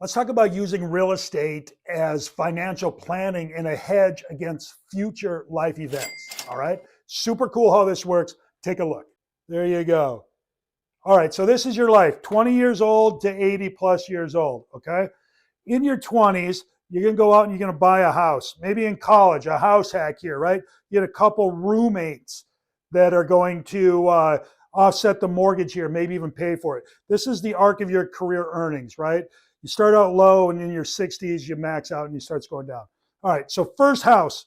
Let's talk about using real estate as financial planning and a hedge against future life events. All right. Super cool how this works. Take a look. There you go. All right. So this is your life, 20 years old to 80 plus years old. Okay. In your 20s, you're going to go out and you're going to buy a house. Maybe in college, a house hack here, right? You get a couple roommates that are going to offset the mortgage here, maybe even pay for it. This is the arc of your career earnings, right? You start out low and in your 60s, you max out and you start going down. All right, so first house,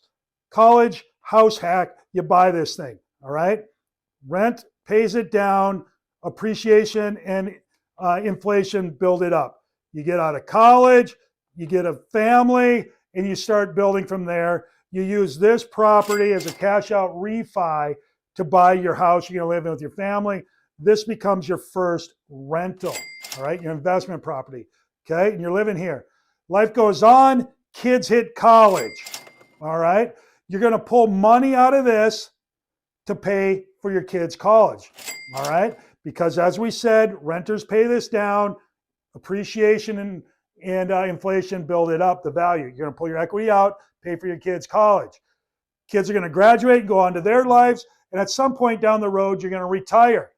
college, house hack, you buy this thing, all right? Rent pays it down, appreciation and inflation build it up. You get out of college, you get a family, and you start building from there. You use this property as a cash out refi to buy your house you're going to live in with your family. This becomes your first rental, all right, your investment property, okay? And you're living here. Life goes on, kids hit college, all right? You're going to pull money out of this to pay for your kids' college, all right? Because as we said, renters pay this down, appreciation and inflation build it up, the value. You're going to pull your equity out, pay for your kids' college. Kids are going to graduate and go on to their lives. And at some point down the road, you're going to retire.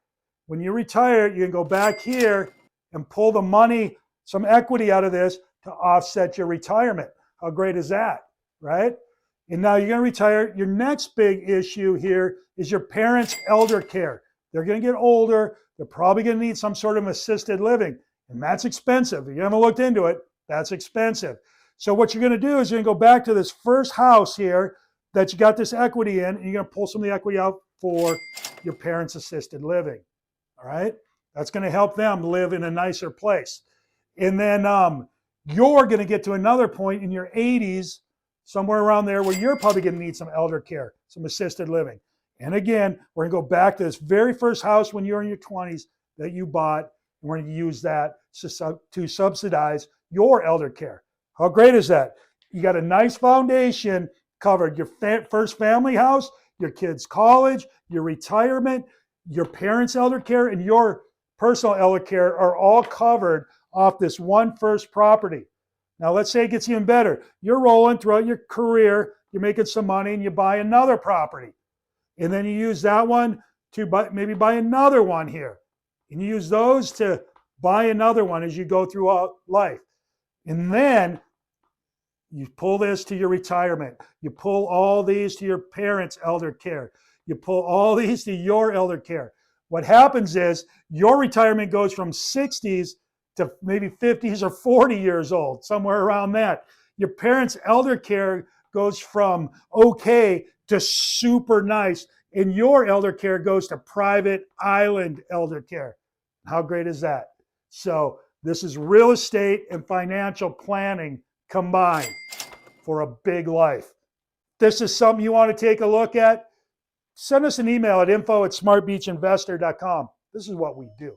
When you retire, you can go back here and pull the money, some equity out of this to offset your retirement. How great is that, right? And now you're going to retire. Your next big issue here is your parents' elder care. They're going to get older. They're probably going to need some sort of assisted living. And that's expensive. If you haven't looked into it, that's expensive. So what you're going to do is you're going to go back to this first house here that you got this equity in, and you're going to pull some of the equity out for your parents' assisted living. All right? That's going to help them live in a nicer place. And then you're going to get to another point in your 80s, somewhere around there, where you're probably going to need some elder care, some assisted living. And again, we're going to go back to this very first house when you're in your 20s that you bought, and we're going to use that to subsidize your elder care. How great is that? You got a nice foundation covered. Your first family house, your kids' college, your retirement, your parents' elder care, and your personal elder care are all covered off this one first property. Now, let's say it gets even better. You're rolling throughout your career, you're making some money, and you buy another property. And then you use that one to maybe buy another one here. And you use those to buy another one as you go throughout life. And then you pull this to your retirement. You pull all these to your parents' elder care. You pull all these to your elder care. What happens is your retirement goes from 60s to maybe 50s or 40 years old, somewhere around that. Your parents' elder care goes from okay to super nice, and your elder care goes to private island elder care. How great is that? So this is real estate and financial planning combined for a big life. This is something you want to take a look at. Send us an email at info@smartbeachinvestor.com. This is what we do.